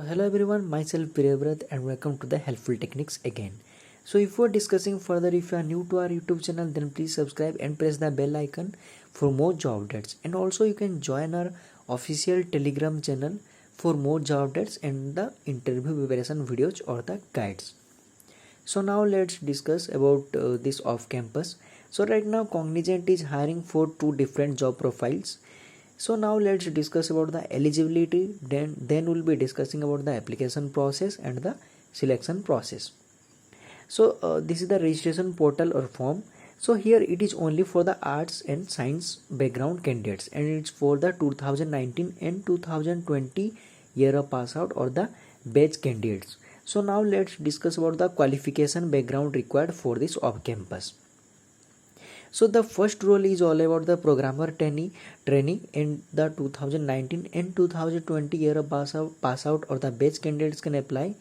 Hello everyone, myself Priyavrat and welcome to the Helpful Techniques again. So if we're discussing further, if you are new to our YouTube channel, then please subscribe and press the bell icon for more job updates. And also you can join our official Telegram channel for more job updates and the interview preparation videos or the guides. So now let's discuss about this off campus. So right now Cognizant is hiring for two different job profiles. So now let's discuss about the eligibility, then we'll be discussing about the application process and the selection process. So this is the registration portal or form. So here it is only for the arts and science background candidates, and it's for the 2019 and 2020 year of pass out or the batch candidates. So now let's discuss about the qualification background required for this off campus. So the first role is all about the programmer training in the 2019 and 2020 year of pass out or the batch candidates can apply.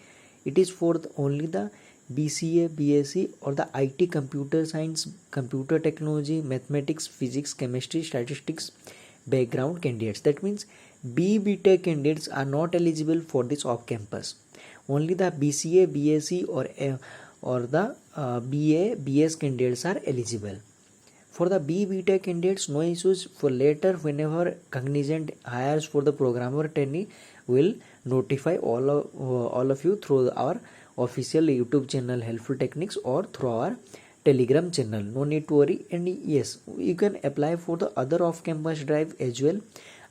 It is for only the BCA, BSc or the IT, computer science, computer technology, mathematics, physics, chemistry, statistics background candidates. That means BTech candidates are not eligible for this off campus. Only the BCA, BSc or the BA, BS candidates are eligible. For the BTech candidates, no issues. For later, whenever Cognizant hires for the programmer trainee, will notify all of you through our official YouTube channel Helpful Techniques or through our Telegram channel. No need to worry. And yes, you can apply for the other off-campus drive as well.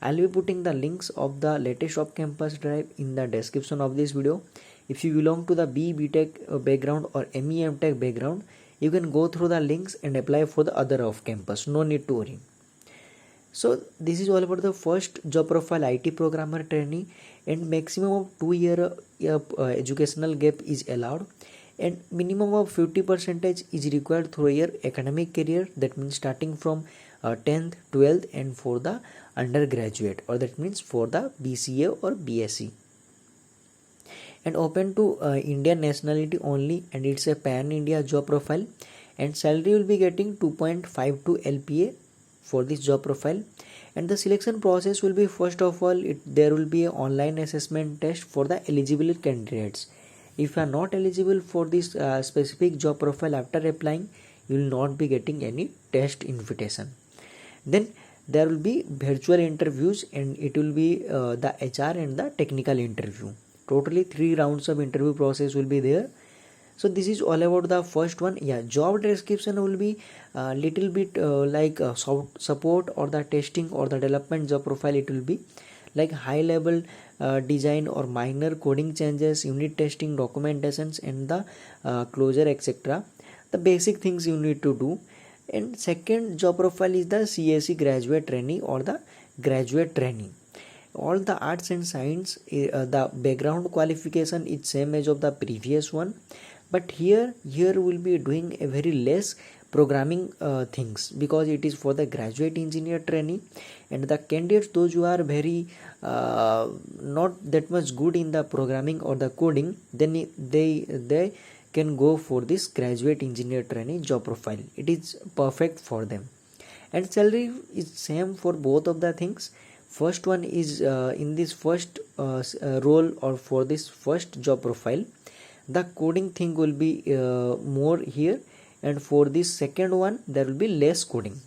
I'll be putting the links of the latest off-campus drive in the description of this video. If you belong to the BTech background or MEM Tech background, you can go through the links and apply for the other off campus. No need to worry. So this is all about the first job profile, IT programmer trainee, and maximum of 2 year educational gap is allowed, and minimum of 50% is required through your academic career. That means starting from 10th, 12th, and for the undergraduate, or that means for the BCA or BSc, and open to Indian nationality only, and it's a pan India job profile, and salary will be getting 2.52 LPA for this job profile. And the selection process will be, first of all, there will be an online assessment test for the eligible candidates. If you are not eligible for this specific job profile after applying, you will not be getting any test invitation. Then there will be virtual interviews, and it will be the HR and the technical interview. Totally 3 rounds of interview process will be there. So this is all about the first one. Yeah, job description will be little bit like support or the testing or the development job profile. It will be like high level design or minor coding changes, unit testing, documentations, and the closure, etc. The basic things you need to do. And second job profile is the CSE graduate trainee or the graduate trainee. All the arts and science, the background qualification is same as of the previous one, but here we'll be doing a very less programming things, because it is for the graduate engineer trainee, and the candidates, those who are very not that much good in the programming or the coding, then they can go for this graduate engineer trainee job profile. It is perfect for them, and salary is same for both of the things. First one is in this first role or for this first job profile, the coding thing will be more here, and for this second one there will be less coding.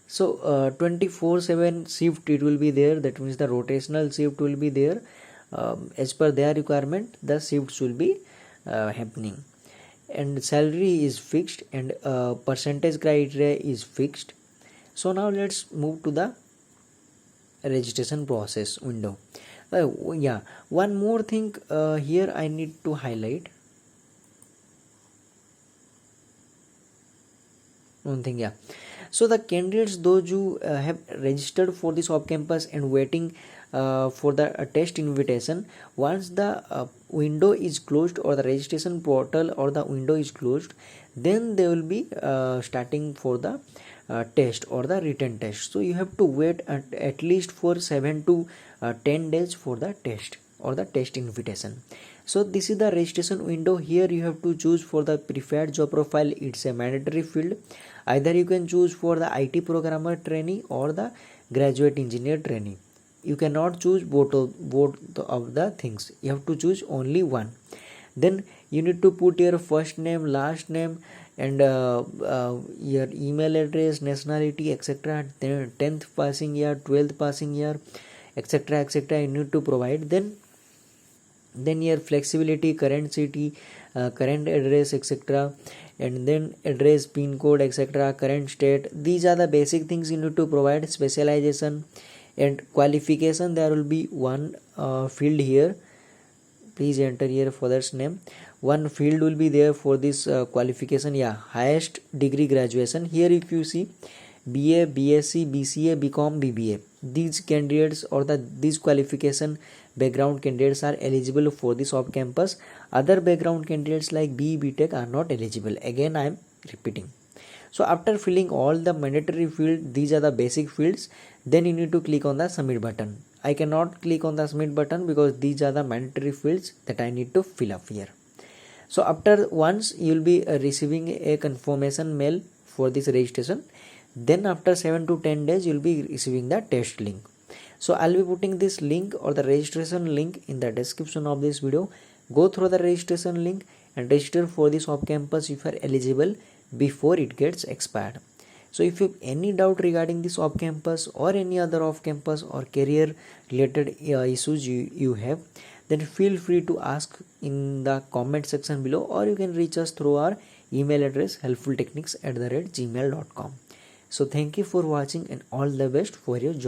So 24/7 shift it will be there. That means the rotational shift will be there. As per their requirement, the shifts will be happening, and salary is fixed, and percentage criteria is fixed. So now let's move to the registration process window. Yeah, one more thing here I need to highlight. One thing, yeah. So the candidates, those who have registered for this off campus and waiting for the test invitation, once the window is closed or the registration portal or the window is closed, then they will be starting for the test or the written test. So you have to wait at least for 7 to 10 days for the test or the test invitation. So this is the registration window. Here you have to choose for the preferred job profile. It's a mandatory field. Either you can choose for the IT programmer trainee or the graduate engineer trainee. you cannot choose both of the things. You have to choose only one. Then you need to put your first name, last name, and your email address, nationality, etc. 10th passing year, 12th passing year, etc., etc. you need to provide. Then your flexibility, current city, current address, etc., and then address, pin code, etc., current state. These are the basic things you need to provide. Specialization and qualification, there will be one field here. Please enter here father's name. One field will be there for this qualification. Yeah, highest degree graduation. Here if you see BA, BSc, BCA, BCom, BBA, these candidates or these qualification background candidates are eligible for this off campus. Other background candidates like BE, BTech are not eligible. Again I am repeating. So after filling all the mandatory field, these are the basic fields, then you need to click on the submit button. I cannot click on the submit button because these are the mandatory fields that I need to fill up here. So after once you will be receiving a confirmation mail for this registration. Then after 7 to 10 days you will be receiving the test link. So I'll be putting this link or the registration link in the description of this video. Go through the registration link and register for this off campus if you are eligible before it gets expired. So if you have any doubt regarding this off campus or any other off campus or career related issues you have, then feel free to ask in the comment section below, or you can reach us through our email address helpfultechniques@gmail.com. So thank you for watching and all the best for your job.